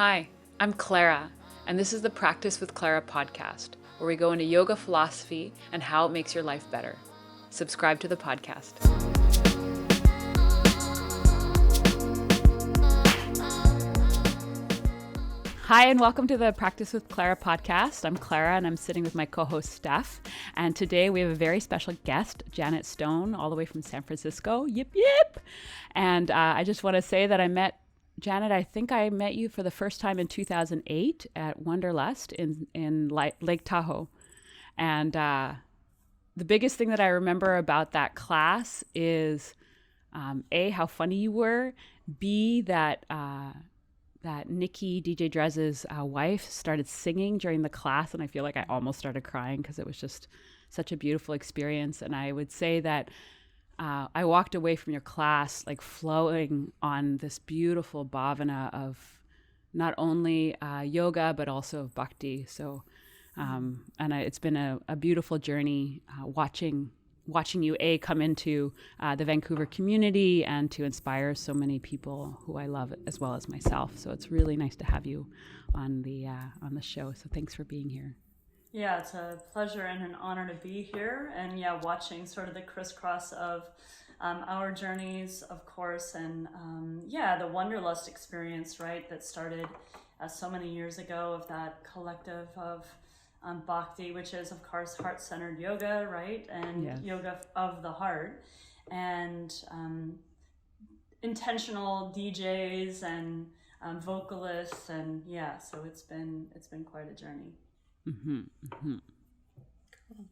Hi, I'm Clara, and this is the Practice with Clara podcast, where we go into yoga philosophy and how it makes your life better. Subscribe to the podcast. Hi, and welcome to the Practice with Clara podcast. I'm Clara, and I'm sitting with my co-host, Steph. And today we have a very special guest, Janet Stone, all the way from San Francisco. Yip, yip. And I just want to say that I met Janet, I think I met you for the first time in 2008 at Wanderlust in Lake Tahoe. And the biggest thing that I remember about that class is, A, how funny you were, B, that Nikki, DJ Drez's wife, started singing during the class, and I feel like I almost started crying because it was just such a beautiful experience. And I would say that I walked away from your class like flowing on this beautiful bhavana of not only yoga, but also of Bhakti. So, it's been a beautiful journey watching you, A, come into the Vancouver community and to inspire so many people who I love as well as myself. So it's really nice to have you on the show. So thanks for being here. Yeah, it's a pleasure and an honor to be here, and watching sort of the crisscross of our journeys, of course, and the Wanderlust experience, right, that started so many years ago, of that collective of Bhakti, which is, of course, heart-centered yoga, right, and yoga of the heart, and intentional DJs and vocalists, and so it's been quite a journey. Mm-hmm, mm-hmm. Cool.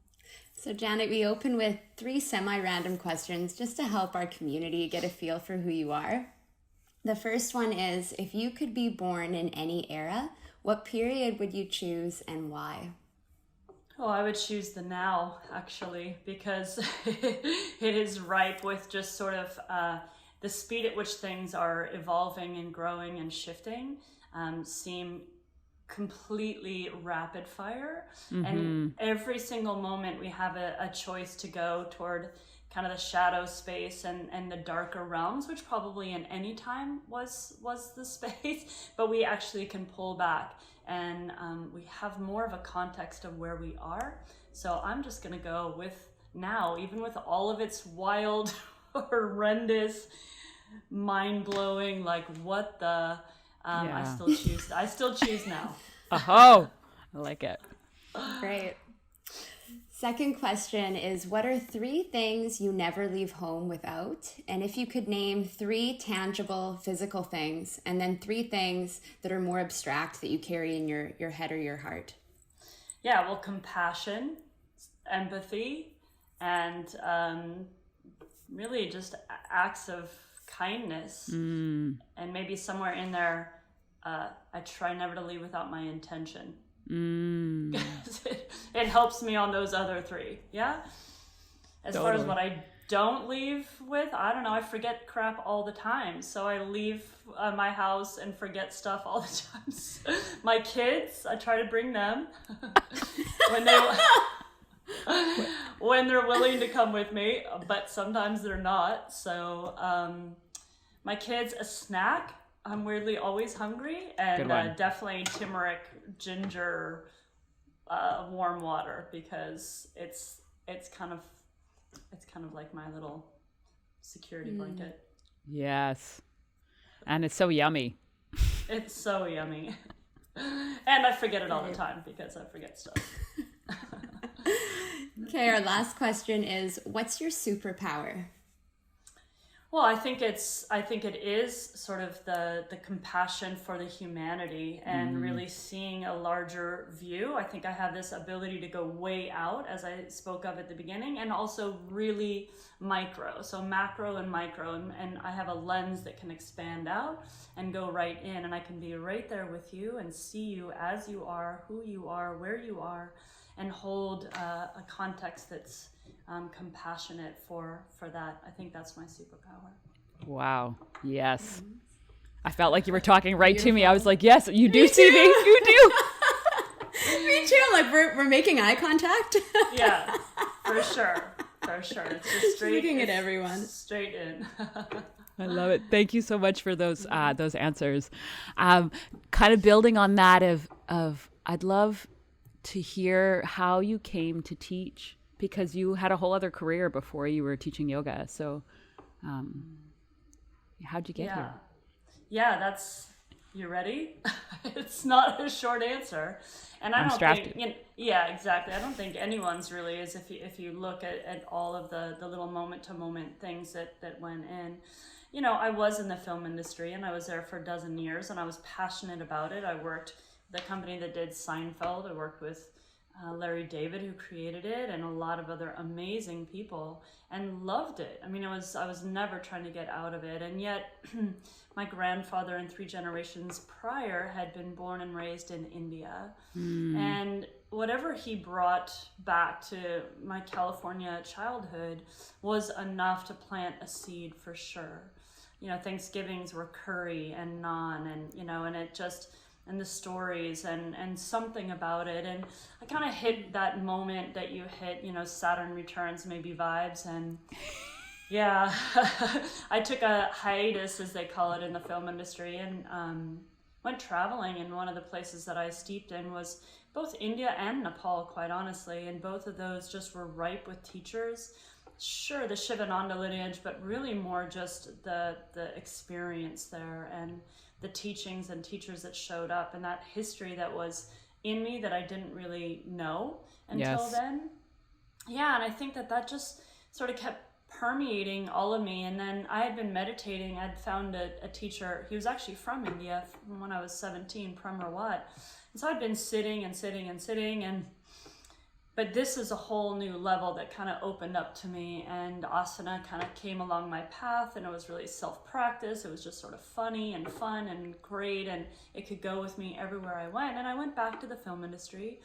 So Janet, we open with 3 semi-random questions just to help our community get a feel for who you are. The first one is, if you could be born in any era, what period would you choose and why? Oh, I would choose the now, actually, because it is ripe with just sort of the speed at which things are evolving and growing and shifting seem completely rapid fire. Mm-hmm. And every single moment we have a choice to go toward kind of the shadow space and the darker realms, which probably in any time was the space, but we actually can pull back and we have more of a context of where we are. So I'm just gonna go with now, even with all of its wild, horrendous, mind-blowing, like what the I still choose now. Oh, I like it. Great. Second question is, what are 3 things you never leave home without? And if you could name 3 tangible physical things, and then 3 things that are more abstract that you carry in your head or your heart. Yeah, well, compassion, empathy, and really just acts of kindness. And maybe somewhere in there, I try never to leave without my intention. It helps me on those other 3. As far as what I don't leave with, I don't know, I forget crap all the time, so I leave my house and forget stuff all the time. My kids, I try to bring them when they're willing to come with me, but sometimes they're not. So my kids, a snack. I'm weirdly always hungry, and definitely turmeric, ginger, warm water, because it's kind of like my little security blanket. Yes, and it's so yummy. It's so yummy, and I forget it all the time because I forget stuff. Okay, our last question is, what's your superpower? Well, I think it is sort of the compassion for the humanity and really seeing a larger view. I think I have this ability to go way out, as I spoke of at the beginning, and also really micro. So macro and micro, and I have a lens that can expand out and go right in, and I can be right there with you and see you as you are, who you are, where you are, and hold a context that's compassionate for that. I think that's my superpower. Wow. Yes. I felt like you were talking right to me. I was like, yes, you do see me. You do. Me too. Like we're making eye contact. Yeah, for sure. It's just straight. Looking at everyone. Straight in. I love it. Thank you so much for those answers. Kind kind of building on that of I'd love to hear how you came to teach, because you had a whole other career before you were teaching yoga. So how'd you get here? Yeah, you ready? It's not a short answer. And I don't think, yeah, exactly. I don't think anyone's really is if you look at all of the little moment to moment things that went in. You know, I was in the film industry and I was there for a dozen years and I was passionate about it. I worked with a company that did Seinfeld. I worked with Larry David, who created it, and a lot of other amazing people, and loved it. I mean, I was never trying to get out of it. And yet my grandfather and 3 generations prior had been born and raised in India. And whatever he brought back to my California childhood was enough to plant a seed for sure. You know, Thanksgivings were curry and naan, and, you know, and it just, and the stories and something about it. And I kind of hit that moment that you hit, you know, Saturn returns, maybe vibes. And yeah, I took a hiatus, as they call it in the film industry, and went traveling. And one of the places that I steeped in was both India and Nepal, quite honestly. And both of those just were ripe with teachers. Sure, the Shivananda lineage, but really more just the experience there and the teachings and teachers that showed up, and that history that was in me that I didn't really know until then. Yeah, and I think that just sort of kept permeating all of me. And then I had been meditating. I'd found a teacher. He was actually from India from when I was 17, Prem Rawat. And so I'd been sitting, but this is a whole new level that kind of opened up to me, and asana kind of came along my path, and it was really self-practice. It was just sort of funny and fun and great, and it could go with me everywhere I went. And I went back to the film industry,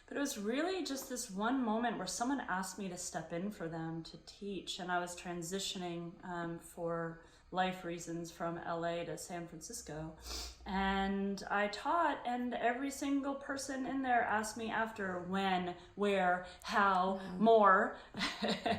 but it was really just this one moment where someone asked me to step in for them to teach, and I was transitioning for life reasons from LA to San Francisco, and I taught, and every single person in there asked me after when, where, how, more,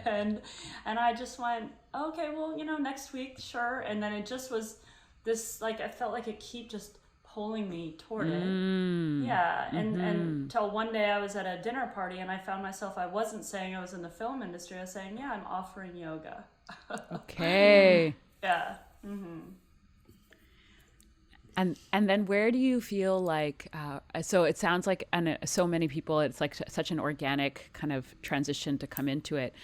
and I just went, okay, well, you know, next week, sure. And then it just was this, like, I felt like it kept just pulling me toward it. Yeah. And till one day I was at a dinner party and I found myself, I wasn't saying I was in the film industry. I was saying, yeah, I'm offering yoga. Okay. Yeah. And then where do you feel like, so it sounds like, and so many people, it's like such an organic kind of transition to come into it.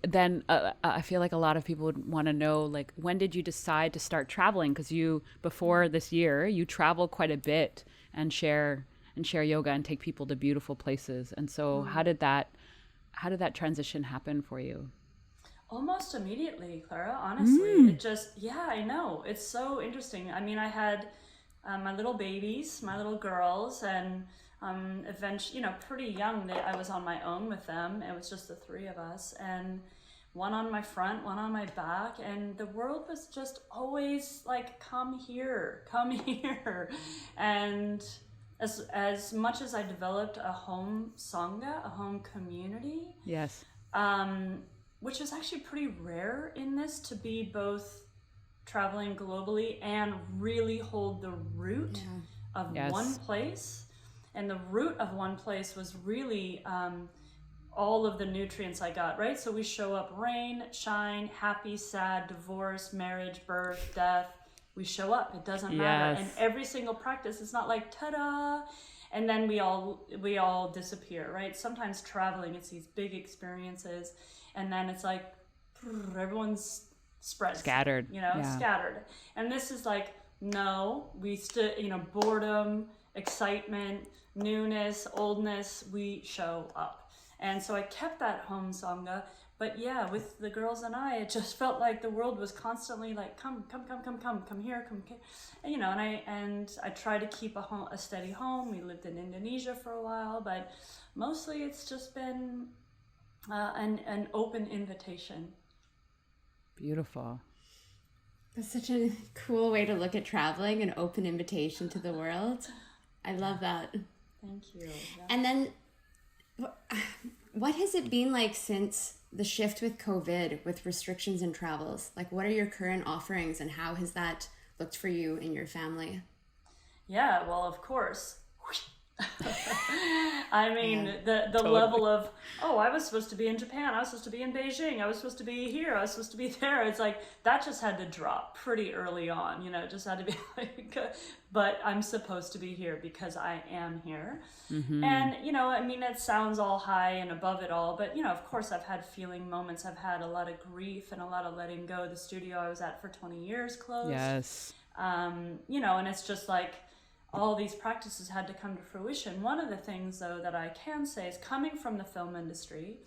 Then I feel like a lot of people would want to know, like, when did you decide to start traveling? Because before this year, you travel quite a bit and share yoga and take people to beautiful places. And so how did that transition happen for you? Almost immediately, Clara, honestly. It just, yeah, I know. It's so interesting. I mean, I had my little babies, my little girls, and eventually, you know, pretty young that I was on my own with them. It was just the 3 of us, and one on my front, one on my back, and the world was just always like, come here. And as much as I developed a home Sangha, a home community. Yes. Which is actually pretty rare in this, to be both traveling globally and really hold the root of one place. And the root of one place was really all of the nutrients I got, right? So we show up rain, shine, happy, sad, divorce, marriage, birth, death. We show up. It doesn't matter. And every single practice, it's not like, ta-da, and then we all disappear, right? Sometimes traveling, it's these big experiences. And then it's like, everyone's spread. Scattered. You know, scattered. And this is like, no, we still, you know, boredom, excitement, newness, oldness, we show up. And so I kept that home Sangha. But yeah, with the girls and I, it just felt like the world was constantly like, come here. And, you know, and I tried to keep a steady home. We lived in Indonesia for a while, but mostly it's just been an open invitation. Beautiful. That's such a cool way to look at traveling, an open invitation to the world. I love that. Thank you. Yeah. And then what has it been like since the shift with COVID, with restrictions and travels? Like, what are your current offerings and how has that looked for you and your family? Yeah, well, of course. I mean, the Totally. level of, oh, I was supposed to be in Japan, I was supposed to be in Beijing, I was supposed to be here, I was supposed to be there. It's like, that just had to drop pretty early on, you know, it just had to be like, but I'm supposed to be here because I am here. And, you know, I mean, it sounds all high and above it all, but, you know, of course I've had feeling moments. I've had a lot of grief and a lot of letting go. The studio I was at for 20 years closed. Yes. You know, and it's just like, all these practices had to come to fruition. One of the things, though, that I can say is coming from the film industry,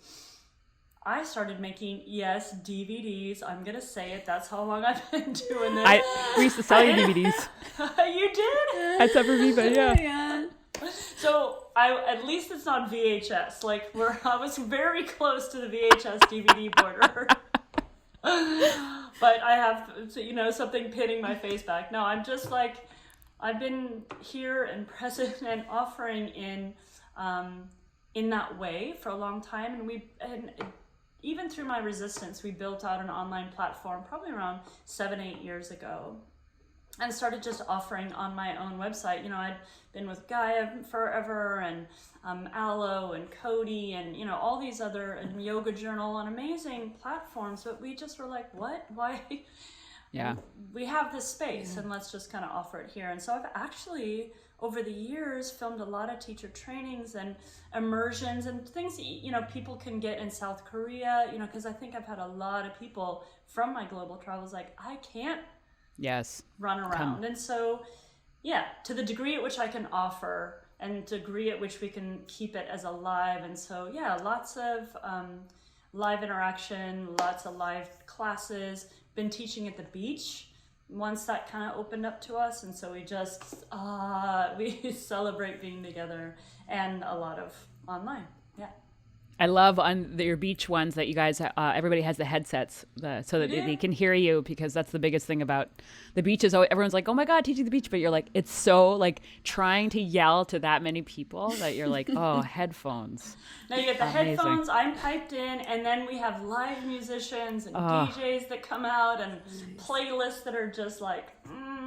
I started making, yes, DVDs. I'm going to say it. That's how long I've been doing this. We used to sell you DVDs. You did? At Supper Viva, yeah. So at least it's not VHS. Like I was very close to the VHS DVD border. But I have, you know, something pinning my face back. No, I'm just like, I've been here and present and offering in that way for a long time, and even through my resistance, we built out an online platform probably around 7-8 years ago, and started just offering on my own website. You know, I'd been with Gaia forever, and Aloe and Cody, and you know, all these other, and Yoga Journal, and amazing platforms, but we just were like, what? Why? Yeah. We have this space, and let's just kind of offer it here. And so I've actually, over the years, filmed a lot of teacher trainings and immersions and things that, you know, people can get in South Korea, you know, because I think I've had a lot of people from my global travels like, I can't run around. And so, yeah, to the degree at which I can offer and degree at which we can keep it as alive. And so, yeah, lots of live interaction, lots of live classes. Been teaching at the beach once that kind of opened up to us, and so we just we celebrate being together, and a lot of online. Yeah, I love on your beach ones that you guys everybody has the headsets so that they can hear you, because that's the biggest thing about the beach is everyone's like, oh my god, teaching the beach, but you're like, it's so like trying to yell to that many people that you're like, oh, headphones. Now you get the headphones, I'm piped in, and then we have live musicians and DJs that come out, and playlists that are just like,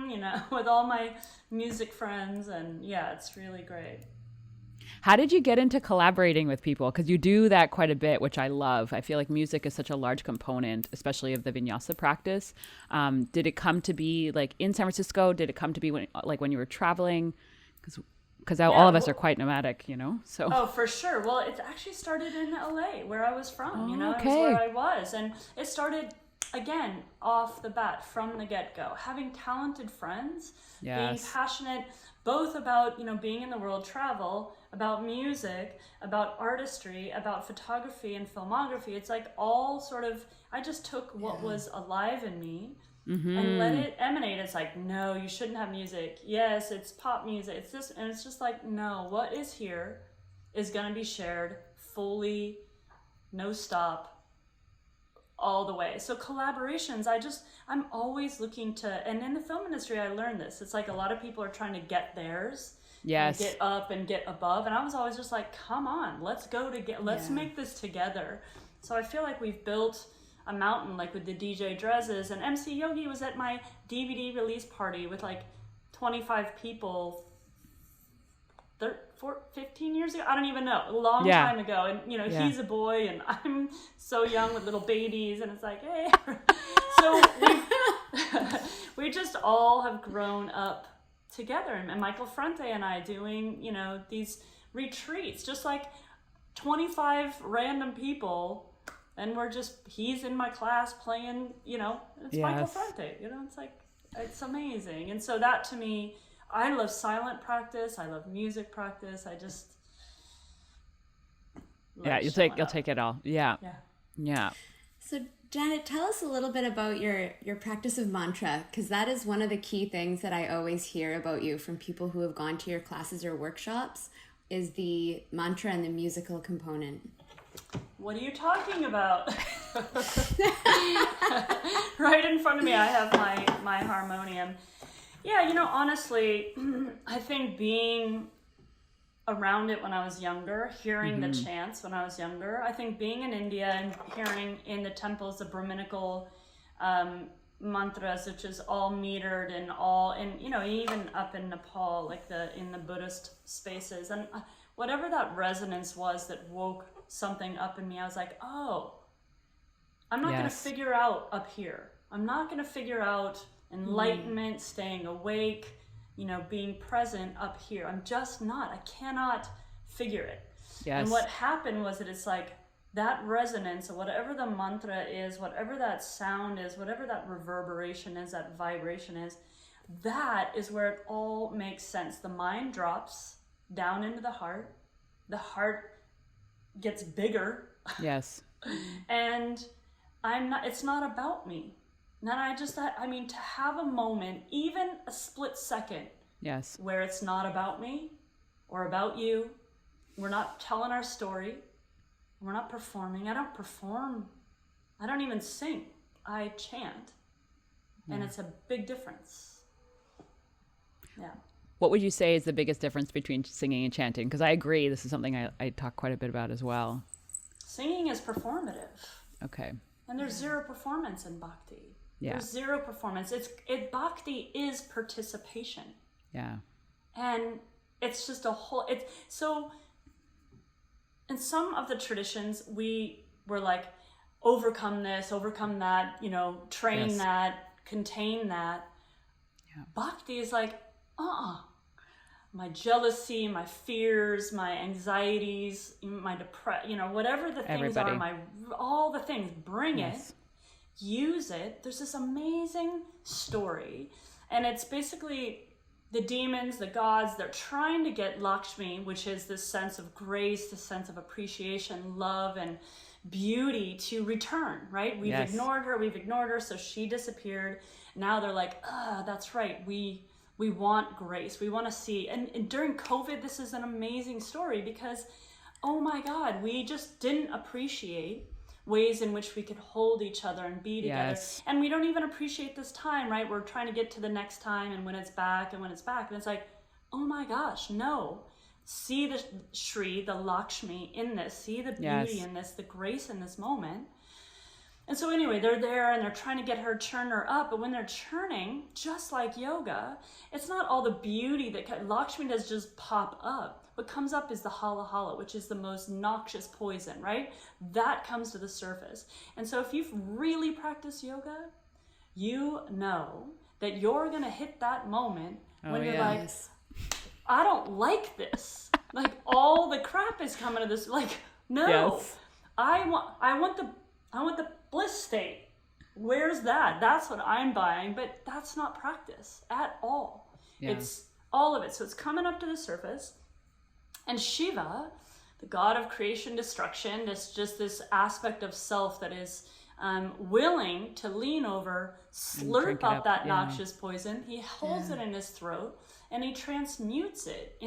you know, with all my music friends, and yeah, it's really great. How did you get into collaborating with people? Because you do that quite a bit, which I love. I feel like music is such a large component, especially of the vinyasa practice. Did it come to be like in San Francisco? Did it come to be when you were traveling? Because all of us are quite nomadic, you know? So. Oh, for sure. Well, it actually started in LA, where I was from, you know, it was where I was. And it started, again, off the bat, from the get-go. Having talented friends, being passionate, both about, you know, being in the world, travel, about music, about artistry, about photography and filmography. It's like all sort of, I just took what was alive in me and let it emanate. It's like, no, you shouldn't have music. Yes, it's pop music. It's this, and it's just like, no, what is here is going to be shared fully, no stop, all the way. So collaborations, I'm always looking to, and in the film industry, I learned this. It's like a lot of people are trying to get theirs. Yes. Get up and get above. And I was always just like, come on, let's make this together. So I feel like we've built a mountain, like with the DJ Drezzes, and MC Yogi was at my DVD release party with like 25 people 15 years ago. I don't even know, a long time ago. And you know, he's a boy and I'm so young with little babies, and it's like, hey. So we just all have grown up together, and Michael Fronte and I doing, you know, these retreats, just like 25 random people, and he's in my class playing, you know, it's Michael Fronte, you know, it's like, it's amazing. And so that, to me, I love silent practice, I love music practice, I just you'll take it all. Yeah. So Janet, tell us a little bit about your practice of mantra, because that is one of the key things that I always hear about you from people who have gone to your classes or workshops, is the mantra and the musical component. What are you talking about? Right in front of me, I have my harmonium. Yeah, you know, honestly, I think being around it when I was younger, hearing the chants when I was younger, I think being in India and hearing in the temples the Brahminical mantras, which is all metered and all, and you know, even up in Nepal, like in the Buddhist spaces, and whatever that resonance was that woke something up in me, I was like, oh, I'm not going to figure out up here. I'm not going to figure out enlightenment, staying awake, you know, being present up here. I'm just not. I cannot figure it. Yes. And what happened was that it's like that resonance, whatever the mantra is, whatever that sound is, whatever that reverberation is, that vibration is, that is where it all makes sense. The mind drops down into the heart gets bigger. Yes. And it's not about me. And then to have a moment, even a split second, yes, where it's not about me or about you, we're not telling our story, we're not performing. I don't perform. I don't even sing. I chant. And it's a big difference. Yeah. What would you say is the biggest difference between singing and chanting? Because I agree, this is something I talk quite a bit about as well. Singing is performative. Okay. And there's zero performance in Bhakti. Yeah. There's zero performance. Bhakti is participation. Yeah. And it's just so in some of the traditions, we were like, overcome this, overcome that, you know, train that, contain that. Yeah. Bhakti is like, my jealousy, my fears, my anxieties, my depression, you know, whatever the things are, all the things, bring it, use it. There's this amazing story, and it's basically the demons, the gods, they're trying to get Lakshmi, which is this sense of grace, this sense of appreciation, love, and beauty to return, right? We've ignored her, so she disappeared. Now they're like, that's right, we want grace. We want to see. And during COVID, this is an amazing story because, oh my God, we just didn't appreciate ways in which we could hold each other and be together. Yes. And we don't even appreciate this time, right? We're trying to get to the next time and when it's back. And it's like, oh my gosh, no. See the Shri, the Lakshmi in this. See the beauty in this, the grace in this moment. And so anyway, they're there and they're trying to churn her up. But when they're churning, just like yoga, it's not all the beauty that Lakshmi does just pop up. What comes up is the hala hala, which is the most noxious poison, right? That comes to the surface. And so if you've really practiced yoga, you know that you're going to hit that moment when you're like, I don't like this. Like all the crap is coming to this. Like, no, I want the bliss state. Where's that? That's what I'm buying, but that's not practice at all. Yeah. It's all of it. So it's coming up to the surface. And Shiva, the god of creation, destruction, this aspect of self that is willing to lean over, slurp up that noxious poison. He holds it in his throat and he transmutes it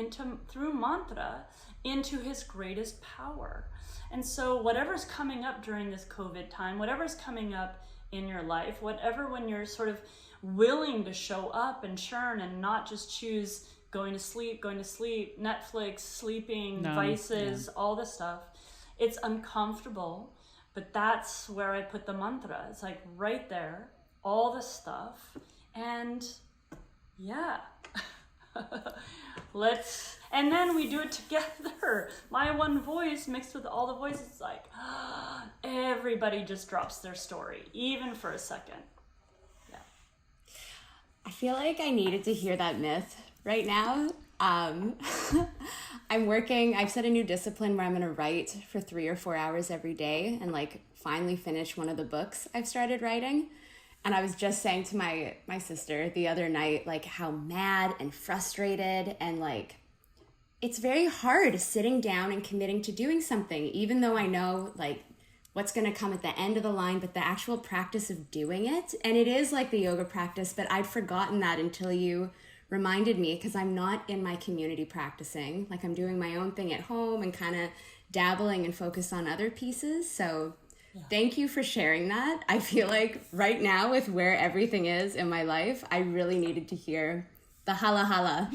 through mantra into his greatest power. And so whatever's coming up during this COVID time, whatever's coming up in your life, whatever when you're sort of willing to show up and churn and not just choose going to sleep, Netflix, sleeping, vices, all this stuff, it's uncomfortable, but that's where I put the mantra. It's like right there, all the stuff, and and then we do it together. My one voice mixed with all the voices, like everybody just drops their story, even for a second. Yeah. I feel like I needed to hear that myth right now. I've set a new discipline where I'm going to write for 3 or 4 hours every day and like finally finish one of the books I've started writing. And I was just saying to my sister the other night, like how mad and frustrated and like, it's very hard sitting down and committing to doing something, even though I know like what's going to come at the end of the line, but the actual practice of doing it. And it is like the yoga practice, but I'd forgotten that until you reminded me, because I'm not in my community practicing. Like I'm doing my own thing at home and kind of dabbling and focus on other pieces. So thank you for sharing that. I feel like right now with where everything is in my life, I really needed to hear the hala hala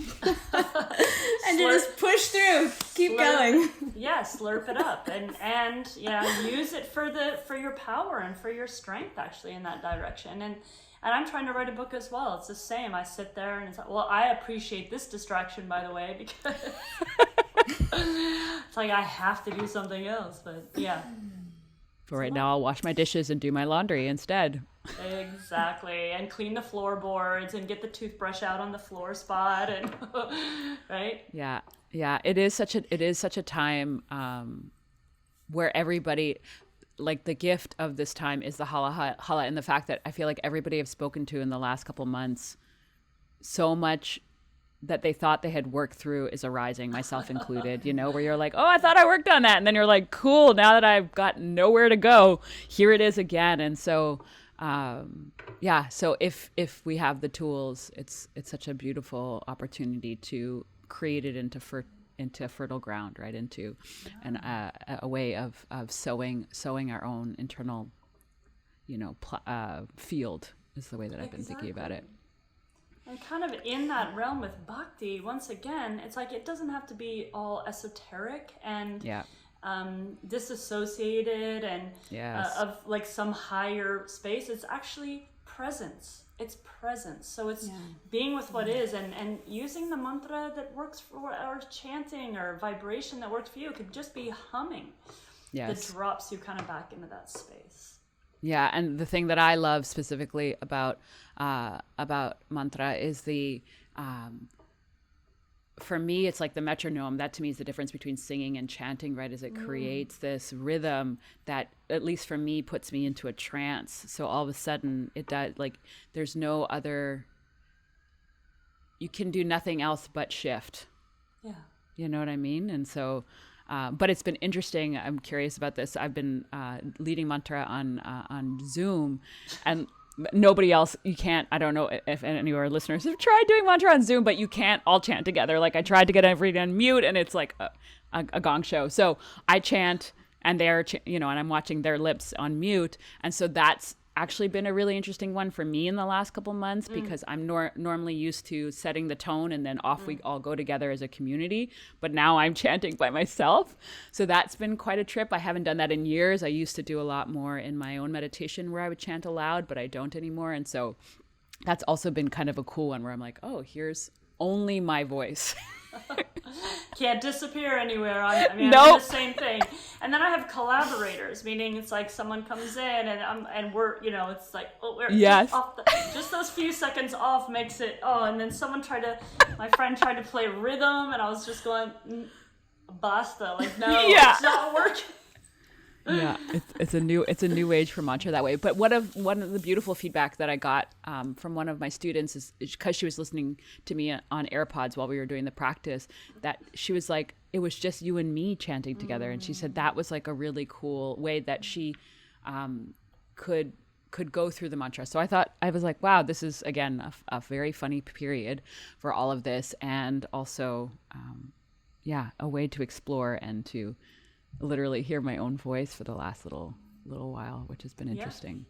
and to just push through, keep going. Yeah, slurp it up and use it for your power and for your strength actually in that direction. And I'm trying to write a book as well. It's the same. I sit there and it's like, well, I appreciate this distraction, by the way, because it's like I have to do something else. But yeah. For right now, I'll wash my dishes and do my laundry instead. Exactly. And clean the floorboards and get the toothbrush out on the floor spot, and right? Yeah. Yeah. It is such a time where everybody, like, the gift of this time is the hala, and the fact that I feel like everybody I've spoken to in the last couple months, so much that they thought they had worked through is arising, myself included, where you're like, oh, I thought I worked on that. And then you're like, cool, now that I've got nowhere to go, here it is again. And so, so if we have the tools, it's such a beautiful opportunity to create it into fertile ground, right? Into a way of sowing our own internal, field is the way that I've been thinking about it. And kind of in that realm with Bhakti, once again, it's like it doesn't have to be all esoteric and disassociated and of like some higher space. It's actually presence. It's presence. So it's being with what is, and using the mantra that works for, or chanting or vibration that works for you. It could just be humming that drops you kind of back into that space. Yeah, and the thing that I love specifically about mantra is for me, it's like the metronome. That to me is the difference between singing and chanting, right? Is it creates this rhythm that, at least for me, puts me into a trance. So all of a sudden, it does, like, there's no other, you can do nothing else but shift. Yeah. You know what I mean? And so, but it's been interesting. I'm curious about this. I've been leading mantra on Zoom, and nobody else, you can't, I don't know if any of our listeners have tried doing mantra on Zoom, but you can't all chant together. Like, I tried to get everybody on mute, and it's like a gong show. So I chant, and they're, and I'm watching their lips on mute. And so that's actually been a really interesting one for me in the last couple months, because I'm normally used to setting the tone and then off we all go together as a community, but now I'm chanting by myself. So that's been quite a trip. I haven't done that in years. I used to do a lot more in my own meditation where I would chant aloud, but I don't anymore. And so that's also been kind of a cool one where I'm like, oh, here's only my voice. Can't disappear anywhere. I mean, I'm the same thing. And then I have collaborators, meaning it's like someone comes in and we're, it's like, oh, we're just off just those few seconds off makes it, and then my friend tried to play rhythm, and I was just going, basta, like, no, it's not working. Yeah, it's a new age for mantra that way. But one of the beautiful feedback that I got from one of my students is because she was listening to me on AirPods while we were doing the practice, that she was like, it was just you and me chanting together, and she said that was like a really cool way that she could go through the mantra. So I was like, wow, this is again a very funny period for all of this, and also a way to explore and to literally hear my own voice for the last little while, which has been interesting.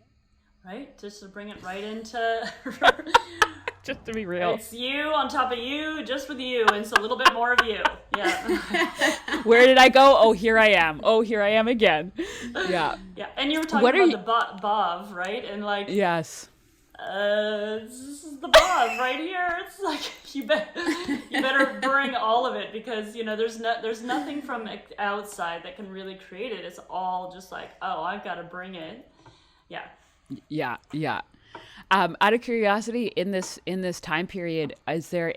Right? Just to bring it right into just to be real. It's you on top of you, just with you, and it's a little bit more of you. Yeah. Where did I go? Oh, here I am. Oh, here I am again. Yeah. Yeah. And you were talking about the Bhav, right? And like, yes. This is the Bhav right here. It's like you better bring all of it, because there's nothing from outside that can really create it. It's all just like, I've got to bring it. Yeah. Out of curiosity, in this time period, is there,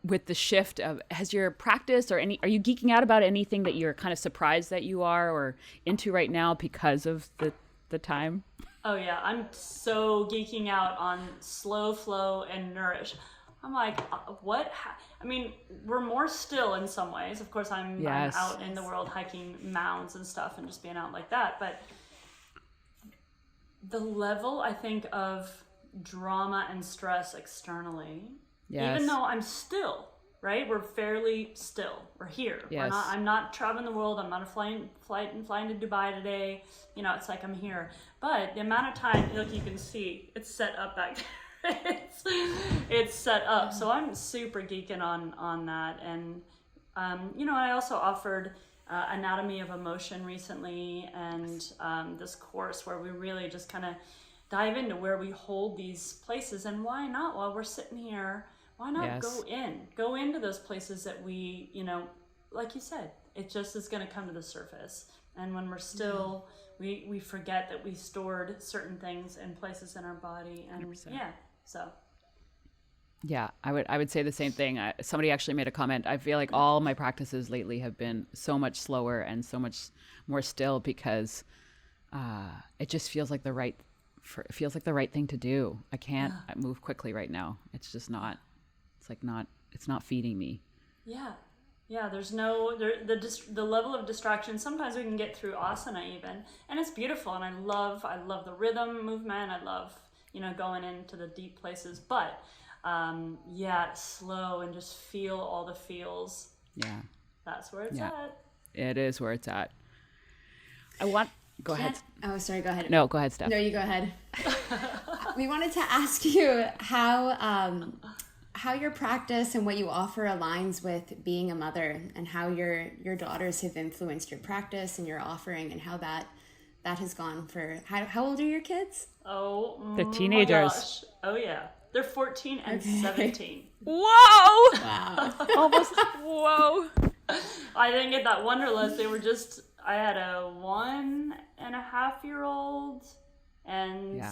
with the shift of, has your practice or are you geeking out about anything that you're kind of surprised that you are or into right now because of the time? Oh yeah, I'm so geeking out on slow flow and nourish. I'm like, what? I mean, we're more still in some ways. Of course, I'm out in the world hiking mounds and stuff and just being out like that. But the level, I think, of drama and stress externally, even though I'm still, right? We're fairly still. We're here. Yes. I'm not traveling the world. I'm not a flying to Dubai today. It's like I'm here. But the amount of time, like you can see, it's set up back there. it's set up. So I'm super geeking on that. And, I also offered Anatomy of Emotion recently, and this course where we really just kind of dive into where we hold these places. And why not, while we're sitting here, why not go into those places that we, like you said, it just is going to come to the surface. And when we're still, we forget that we stored certain things in places in our body. And 100%. Yeah, I would say the same thing. Somebody actually made a comment. I feel like all my practices lately have been so much slower and so much more still, because it just feels like the right thing to do. I can't move quickly right now. It's just not. It's not feeding me. Yeah, there's the level of distraction. Sometimes we can get through asana even, and it's beautiful, and I love the rhythm movement. I love, going into the deep places, but slow and just feel all the feels. Yeah. That's where it's at. It is where it's at. Go ahead. Oh, sorry, go ahead. No, go ahead, Steph. No, you go ahead. We wanted to ask you how your practice and what you offer aligns with being a mother, and how your daughters have influenced your practice and your offering, and how that has gone for, how old are your kids? Oh, they're teenagers. My gosh. Oh yeah. They're 14 and 17. Whoa! Wow. Almost, whoa. I didn't get that Wonderlust. They were just, I had a 1.5-year-old and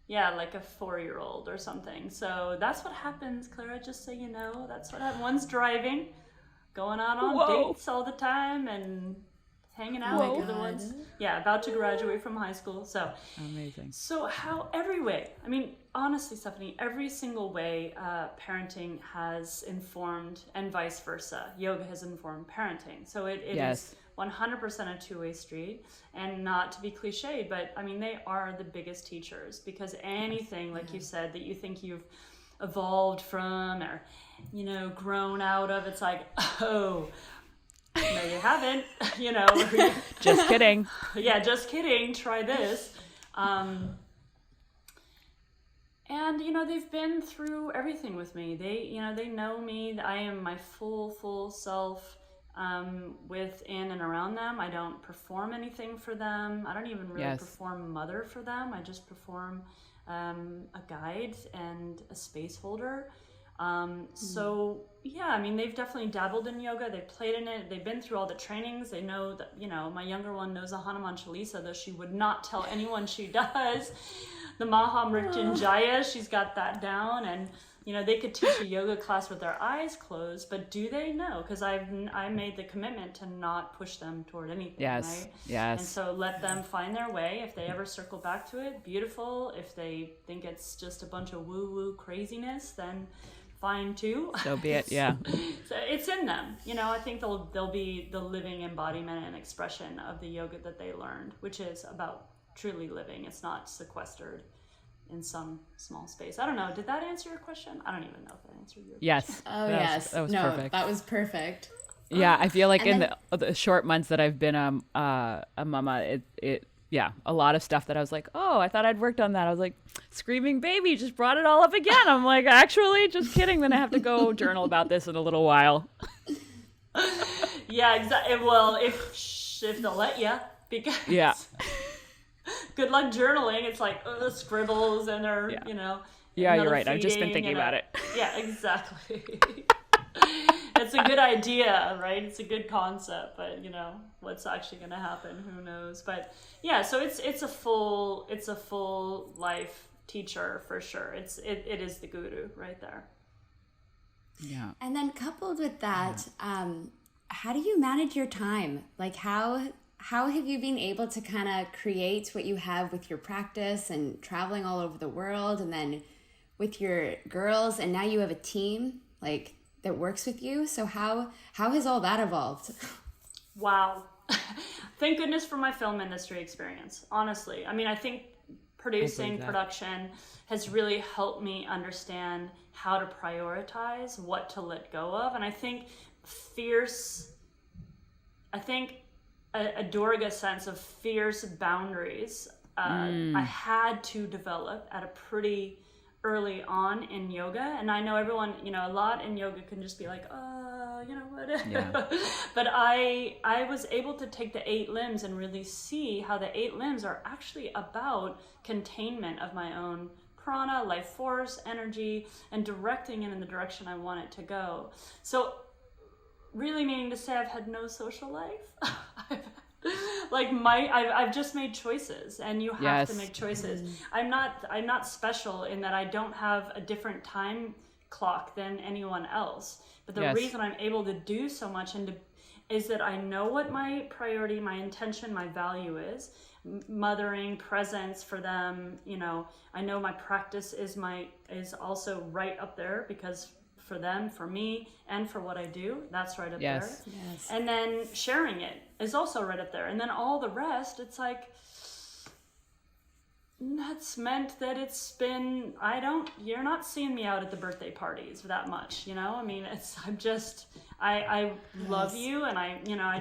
like a 4-year-old or something. So that's what happens, Clara, just so you know. That's what happens. One's driving, going out on dates all the time and hanging out with the other ones. Yeah, about to graduate from high school. So amazing. So how every way, I mean, honestly, Stephanie, every single way parenting has informed, and vice versa. Yoga has informed parenting. So it is 100% a two-way street. And not to be cliched, but I mean, they are the biggest teachers, because anything, like you said, that you think you've evolved from or, grown out of, it's like, oh, no, you haven't, Just kidding. Yeah, just kidding. Try this. And, they've been through everything with me. They know me. I am my full self within and around them. I don't perform anything for them. I don't even really perform mother for them. I just perform a guide and a space holder. So yeah, I mean, they've definitely dabbled in yoga. They've played in it. They've been through all the trainings. They know that, my younger one knows a Hanuman Chalisa, though she would not tell anyone she does. The Maha Mrityunjaya, she's got that down. And, they could teach a yoga class with their eyes closed, but do they know? Because I made the commitment to not push them toward anything, right? Yes. And so let them find their way. If they ever circle back to it, beautiful. If they think it's just a bunch of woo-woo craziness, then fine too. So be it, yeah. So it's in them. I think they'll be the living embodiment and expression of the yoga that they learned, which is about truly living. It's not sequestered in some small space. I don't know. Did that answer your question? I don't even know if that answered your question. Oh, yes. That was no, perfect. That was perfect. Yeah, I feel like in the short months that I've been a mama, a lot of stuff that I was like, oh, I thought I'd worked on that. I was like, screaming baby, just brought it all up again. I'm like, actually, just kidding. Then I have to go journal about this in a little while. Yeah, exactly. Well, if they'll let you, because good luck journaling. It's like scribbles and they're, Yeah, you're right. I've just been thinking about it. Yeah, exactly. It's a good idea, right? It's a good concept, but what's actually going to happen, who knows? But yeah, so it's a full life teacher for sure. It is the guru right there. Yeah. And then coupled with that, how do you manage your time? Like how have you been able to kind of create what you have with your practice and traveling all over the world, and then with your girls, and now you have a team like that works with you? So how has all that evolved? Wow. Thank goodness for my film industry experience, honestly. I mean, I think production has really helped me understand how to prioritize, what to let go of. And I think a Durga sense of fierce boundaries I had to develop at a pretty early on in yoga. And I know everyone, a lot in yoga can just be like, well, you know what? Yeah. But I was able to take the 8 limbs and really see how the 8 limbs are actually about containment of my own prana, life force, energy, and directing it in the direction I want it to go. So really meaning to say I've had no social life. I've just made choices, and you have to make choices. I'm not special in that I don't have a different time clock than anyone else. But the reason I'm able to do so much is that I know what my priority, my intention, my value is. Mothering, presence for them, you know, I know my practice is also right up there, because for them, for me, and for what I do, that's right up there. Yes. And then sharing it is also right up there. And then all the rest, it's like, that's meant that it's been, you're not seeing me out at the birthday parties that much, you know? I mean, I love you, and I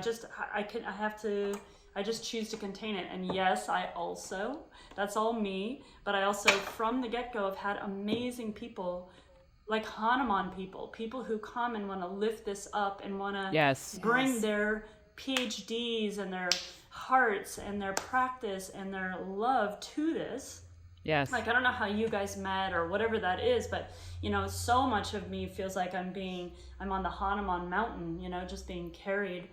just choose to contain it. And yes, that's all me, but I also, from the get-go, have had amazing people, like Hanuman people who come and want to lift this up and want to bring their PhDs and their hearts and their practice and their love to this. Yes. Like, I don't know how you guys met or whatever that is, but, you know, so much of me feels like I'm on the Hanuman mountain, you know, just being carried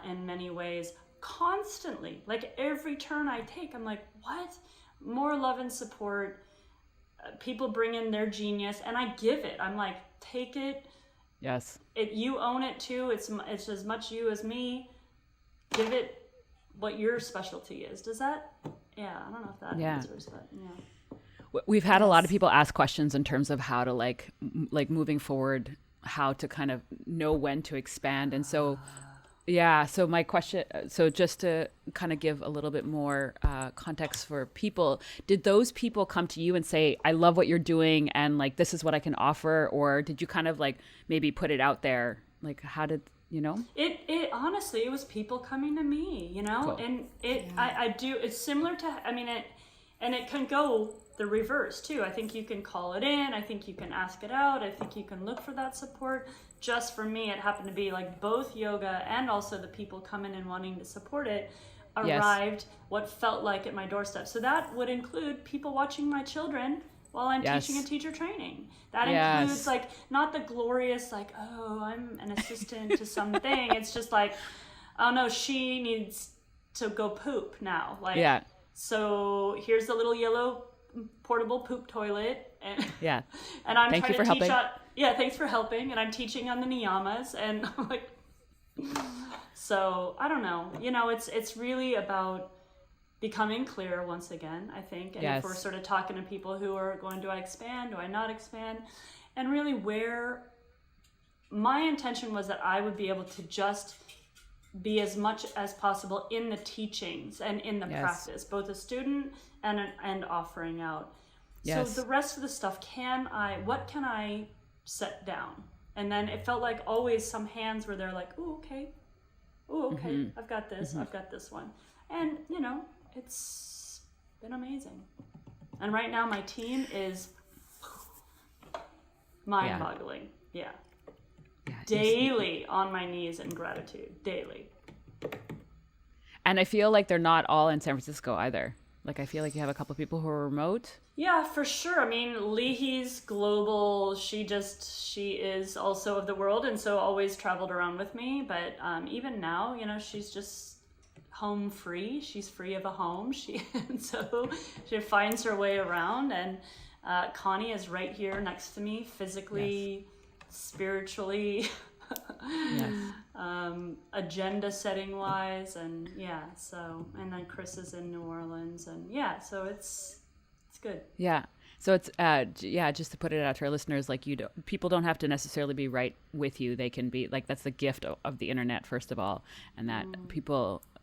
in many ways constantly. Like, every turn I take, I'm like, what? More love and support. People bring in their genius, and I give it. I'm like, take it. Yes. You own it too. It's as much you as me. Give it what your specialty is. Does that? Yeah, I don't know if that answers, but yeah. We've had a lot of people ask questions in terms of how to like moving forward, how to kind of know when to expand, and so. Yeah. So my question, so just to kind of give a little bit more context for people, did those people come to you and say, I love what you're doing, and like, this is what I can offer? Or did you kind of like maybe put it out there? Like, how did, you know? It honestly, it was people coming to me, you know, Cool. and it's similar to, I mean, it can go the reverse too. I think you can call it in. I think you can ask it out. I think you can look for that support. Just for me, it happened to be like both yoga and also the people coming and wanting to support it arrived what felt like at my doorstep. So that would include people watching my children while I'm teaching a teacher training. That includes like, not the glorious like, oh, I'm an assistant to something. It's just like, oh no, she needs to go poop now. Like, so here's the little yellow portable poop toilet, and and I'm trying to teach on. Yeah, thanks for helping. And I'm teaching on the niyamas, and I'm like, so I don't know. You know, it's really about becoming clear once again, I think. And if we're sort of talking to people who are going, do I expand? Do I not expand? And really where my intention was that I would be able to just be as much as possible in the teachings and in the practice, both a student and offering out. So the rest of the stuff, what can I set down? And then it felt like always some hands were there like, oh, okay. I've got this. I've got this one. And, you know, it's been amazing. And right now my team is mind-boggling. Yeah. Daily on my knees in gratitude. Daily. And I feel like they're not all in San Francisco either. Like, I feel like you have a couple of people who are remote. Yeah, for sure. I mean, Lihi's global. She is also of the world, and so always traveled around with me. But even now, you know, she's just home free. She's free of a home. And so she finds her way around. And Connie is right here next to me, physically, spiritually, agenda setting wise, and and then Chris is in New Orleans, and so it's good. So it's just to put it out to our listeners, like, people don't have to necessarily be right with you. They can be like, that's the gift of the internet, first of all, and that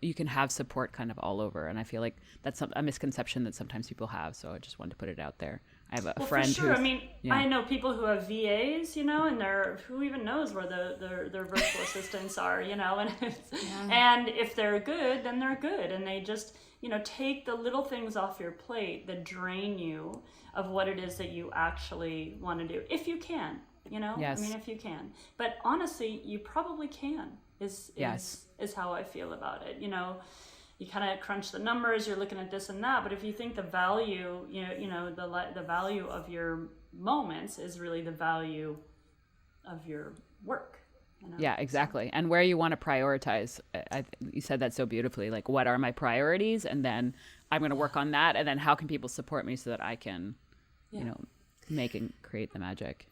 you can have support kind of all over. And I feel like that's a misconception that sometimes people have. So I just wanted to put it out there. I have a friend for sure. I mean, I know people who have VAs, you know, and who even knows where their virtual assistants are, you know, and if they're good, then they're good. And they just, you know, take the little things off your plate that drain you of what it is that you actually want to do. If you can, you know? Yes. I mean, if you can. But honestly, you probably can, is how I feel about it. You know, you kind of crunch the numbers, you're looking at this and that, but if you think the value, the value of your moments is really the value of your work. You know? Yeah, exactly. And where you want to prioritize, you said that so beautifully, like what are my priorities? And then I'm going to work on that. And then how can people support me so that I can, make and create the magic.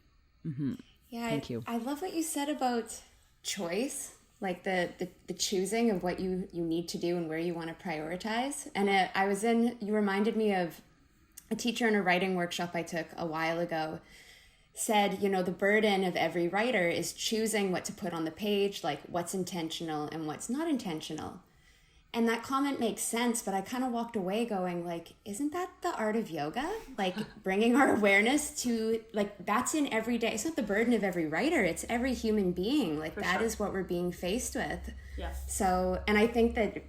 Mm-hmm. Yeah. Thank you. I love what you said about choice, like the choosing of what you need to do and where you want to prioritize. And you reminded me of a teacher in a writing workshop I took a while ago said, the burden of every writer is choosing what to put on the page, like what's intentional and what's not intentional. And that comment makes sense, but I kind of walked away going like, isn't that the art of yoga? Like bringing our awareness to, like, that's in every day. It's not the burden of every writer. It's every human being. Like that is what we're being faced with. Yeah. So, and I think that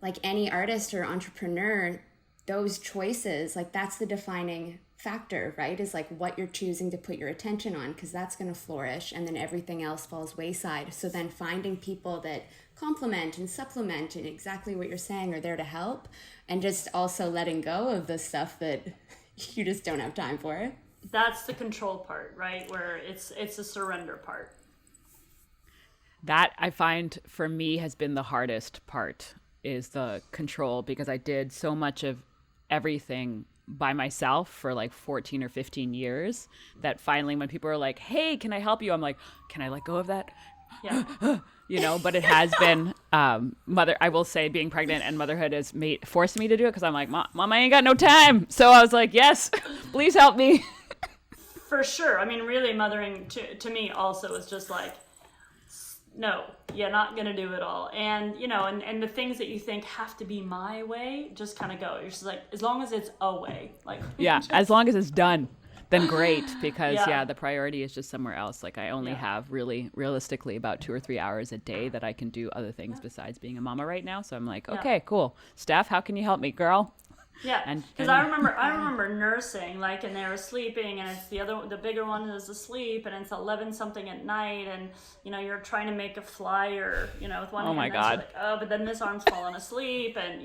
like any artist or entrepreneur, those choices, like that's the defining factor, right? Is like what you're choosing to put your attention on, because that's going to flourish and then everything else falls wayside. So then finding people that complement and supplement and exactly what you're saying are there to help, and just also letting go of the stuff that you just don't have time for. That's the control part, right? Where it's a surrender part. That I find for me has been the hardest part, is the control, because I did so much of everything by myself for like 14 or 15 years that finally when people are like, hey, can I help you? I'm like, can I let go of that? Yeah. But it has been I will say being pregnant and motherhood has forced me to do it, because I'm like, Mom, I ain't got no time. So I was like, yes, please help me. For sure. I mean, really mothering to me also is just like, no, you're not going to do it all. And, and the things that you think have to be my way, just kind of go. You're just like, as long as it's a way. Like, yeah, as long as it's done, then great. Because, the priority is just somewhere else. Like, I only have really, realistically, about 2 or 3 hours a day that I can do other things besides being a mama right now. So I'm like, okay, cool. Steph, how can you help me, girl? Yeah, because I remember nursing, like, and they were sleeping, and it's the bigger one is asleep, and it's 11 something at night, and you're trying to make a flyer, with one hand. Oh my God. Like, oh, but then this arm's falling asleep, and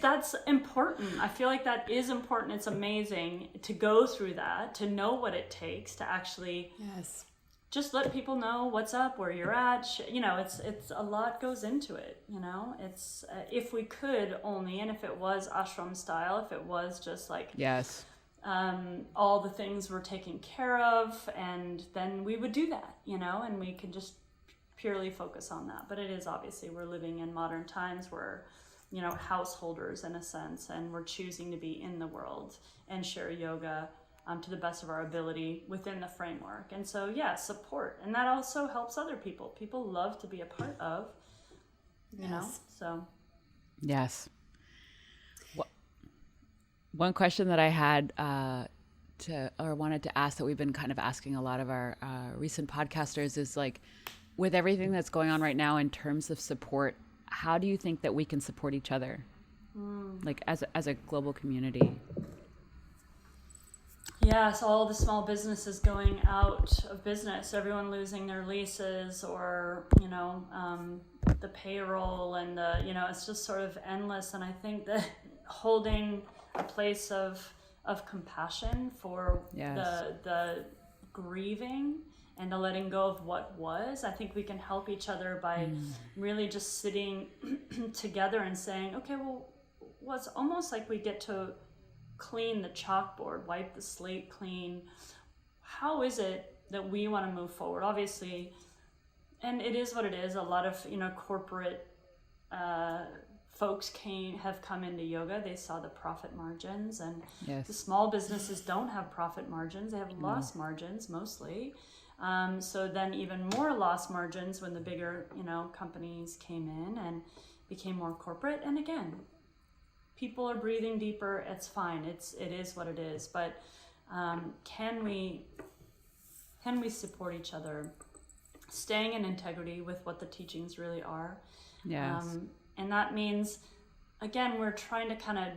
that's important. I feel like that is important. It's amazing to go through that, to know what it takes to actually just let people know what's up, where you're at. It's a lot goes into it. It's if we could only, and if it was ashram style, if it was just like all the things were taken care of, and then we would do that, and we could just purely focus on that. But it is obviously we're living in modern times where householders in a sense, and we're choosing to be in the world and share yoga to the best of our ability within the framework. And so, support. And that also helps other people. People love to be a part of, you know, so. Yes. One question that I had wanted to ask that we've been kind of asking a lot of our recent podcasters is like, with everything that's going on right now in terms of support, how do you think that we can support each other? Like as a global community? Yes, all the small businesses going out of business, everyone losing their leases, or, the payroll, and it's just sort of endless. And I think that holding a place of compassion for the grieving and the letting go of what was, I think we can help each other by really just sitting together and saying, okay, well, it's almost like we get to clean the chalkboard, wipe the slate clean. How is it that we want to move forward? Obviously, and it is what it is. A lot of corporate folks have come into yoga. They saw the profit margins, and the small businesses don't have profit margins. They have loss margins mostly. So then even more loss margins when the bigger companies came in and became more corporate. And again, people are breathing deeper. It's fine. It is what it is. But can we support each other, staying in integrity with what the teachings really are? Yes. And that means, again, we're trying to kind of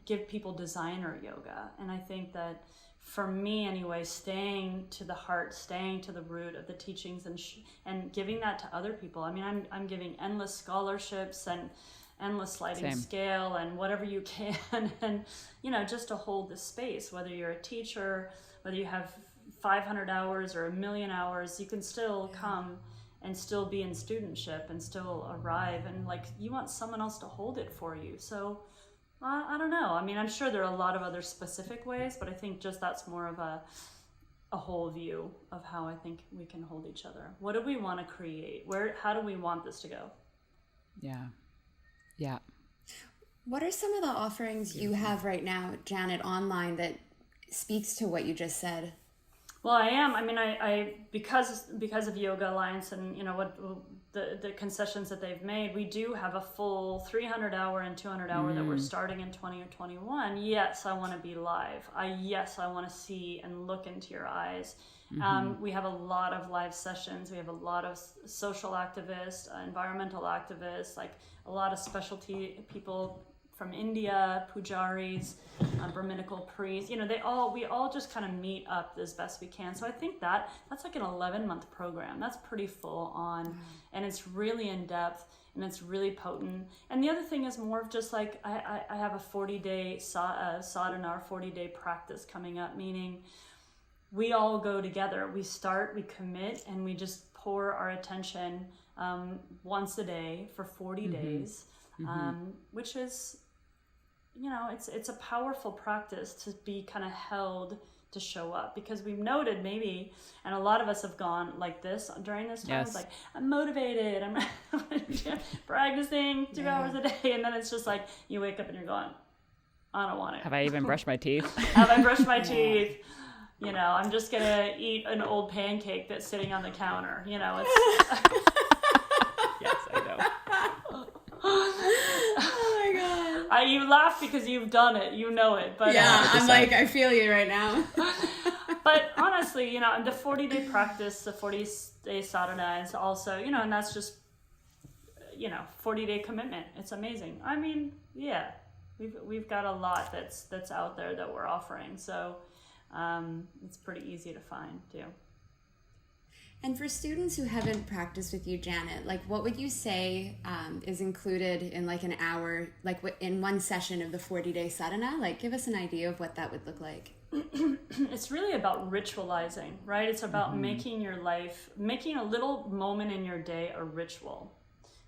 give people designer yoga. And I think that for me anyway, staying to the heart, staying to the root of the teachings, and giving that to other people. I mean, I'm giving endless scholarships and endless sliding scale and whatever you can, and just to hold the space. Whether you're a teacher, whether you have 500 hours or 1,000,000 hours, you can still come and still be in studentship and still arrive, and like you want someone else to hold it for you. So I don't know. I mean, I'm sure there are a lot of other specific ways, but I think just that's more of a whole view of how I think we can hold each other. What do we want to create? How do we want this to go? Yeah. What are some of the offerings you have right now, Janet, online that speaks to what you just said? Well, I am. I mean, I because of Yoga Alliance and what the concessions that they've made, we do have a full 300-hour and 200-hour that we're starting in 2021. Yes, I want to be live. I want to see and look into your eyes. We have a lot of live sessions. We have a lot of social activists, environmental activists, like a lot of specialty people from India, pujaris, Brahminical priests. We all just kind of meet up as best we can. So I think that's like an 11-month program. That's pretty full on, and it's really in depth, and it's really potent. And the other thing is more of just like I have a 40-day sadhana, or 40-day practice coming up, meaning we all go together. We start, we commit, and we just pour our attention once a day for 40 days, which is, it's a powerful practice to be kind of held to show up, because we've noted maybe, and a lot of us have gone like this during this time. It's like, I'm motivated, I'm practicing 2 hours a day, and then it's just like you wake up and you're going, I don't want it. Have I even brushed my teeth? Have I brushed my teeth? I'm just gonna eat an old pancake that's sitting on the counter. It's Yes, I know. Oh my God. You laugh because you've done it, but I'm like, I feel you right now. But honestly, the 40-day practice, the 40-day sadhana is also, and that's just, 40-day commitment. It's amazing. I mean, yeah, we've got a lot that's out there that we're offering. So it's pretty easy to find too. And for students who haven't practiced with you, Janet, like what would you say is included in like an hour, like in one session of the 40-day sadhana? Like give us an idea of what that would look like. It's really about ritualizing, right? It's about making your life, making a little moment in your day a ritual.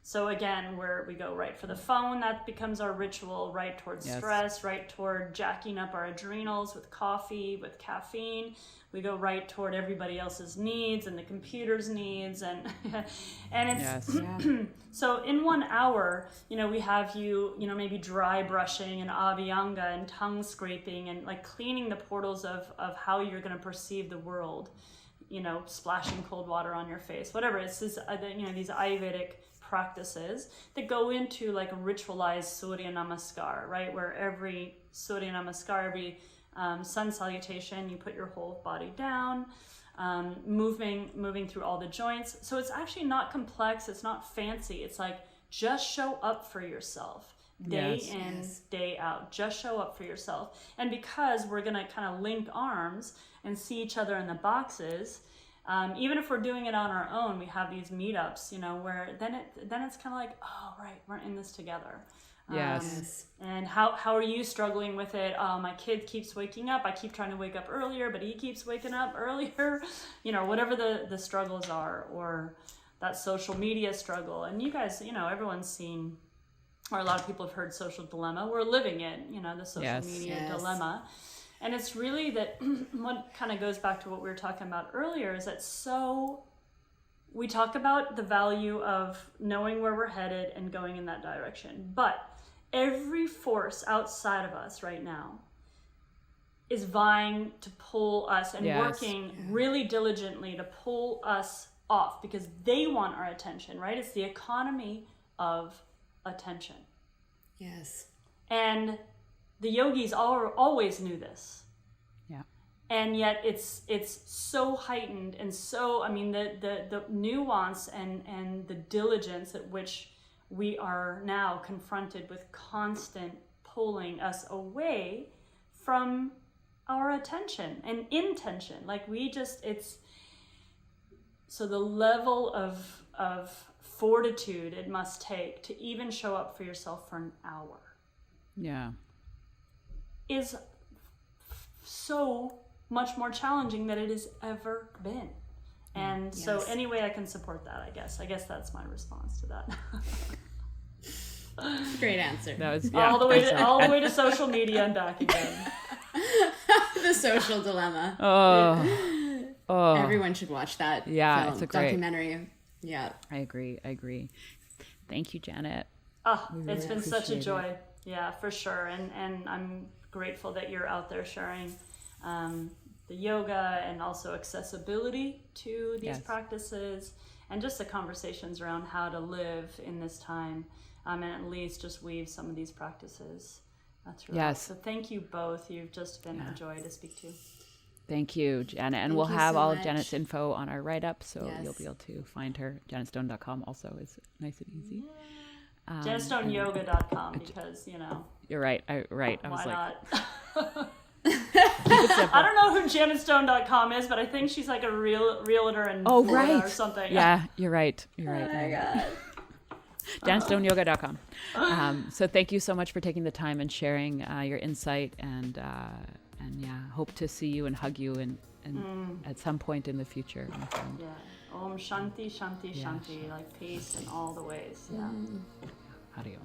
So again, where we go right for the phone, that becomes our ritual, right towards stress, right toward jacking up our adrenals with coffee, with caffeine. We go right toward everybody else's needs and the computer's needs, and it's so in 1 hour, we have you maybe dry brushing and abhyanga and tongue scraping and like cleaning the portals of how you're going to perceive the world, splashing cold water on your face, whatever. It's this, these Ayurvedic practices that go into like a ritualized Surya Namaskar, right? Where every Surya Namaskar, every sun salutation, you put your whole body down, moving through all the joints. So it's actually not complex. It's not fancy. It's like, just show up for yourself day in, day out. Just show up for yourself. And because we're going to kind of link arms and see each other in the boxes, even if we're doing it on our own, we have these meetups, where then it's kind of like, oh, right, we're in this together. Yes. And how are you struggling with it? My kid keeps waking up. I keep trying to wake up earlier, but he keeps waking up earlier. Whatever the struggles are, or that social media struggle. And you guys, everyone's seen, or a lot of people have heard social dilemma. We're living it, the social media dilemma. And it's really that what kind of goes back to what we were talking about earlier is that we talk about the value of knowing where we're headed and going in that direction. But every force outside of us right now is vying to pull us and working really diligently to pull us off because they want our attention, right? It's the economy of attention. Yes. And the yogis always knew this. Yeah. And yet it's so heightened and so, the nuance and the diligence at which we are now confronted with constant pulling us away from our attention and intention. Like so the level of fortitude it must take to even show up for yourself for an hour. Yeah. Is so much more challenging than it has ever been. And so any way I can support that, I guess that's my response to that. Great answer. That was all the way to social media and back again. The social dilemma. Oh. Everyone should watch that. Yeah, it's a great documentary. Yeah. I agree. Thank you, Janet. It's been such a joy. Yeah, for sure. And I'm grateful that you're out there sharing the yoga and also accessibility to these practices, and just the conversations around how to live in this time, and at least just weave some of these practices throughout. Yes. So thank you both. You've just been a joy to speak to. Thank you, Janet. And we'll have all of Janet's info on our write-up, so you'll be able to find her. JanetStone.com also is nice and easy. JanetStoneYoga.com, because, You're right. I was why like... not? I don't know who JanetStone.com is, but I think she's like a realtor in Florida or something. Yeah, you're right. Oh my God. JanetStoneYoga.com. So thank you so much for taking the time and sharing your insight, and hope to see you and hug you and at some point in the future, my friend. Yeah. Om Shanti, Shanti, Shanti, like peace in all the ways. Yeah. Hariom.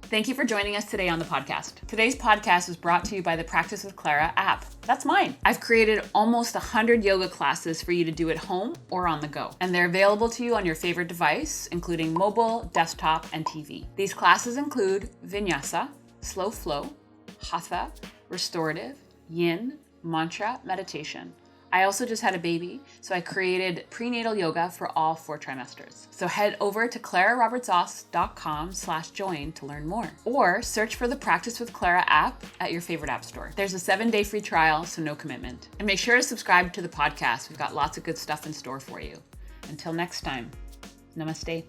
Thank you for joining us today on the podcast. Today's podcast was brought to you by the Practice with Clara app. That's mine. I've created almost 100 yoga classes for you to do at home or on the go, and they're available to you on your favorite device, including mobile, desktop, and TV. These classes include Vinyasa, Slow Flow, Hatha, Restorative, Yin, Mantra, Meditation. I also just had a baby, so I created prenatal yoga for all 4 trimesters. So head over to clararobertsoss.com/join to learn more. Or search for the Practice with Clara app at your favorite app store. There's a 7-day free trial, so no commitment. And make sure to subscribe to the podcast. We've got lots of good stuff in store for you. Until next time, namaste.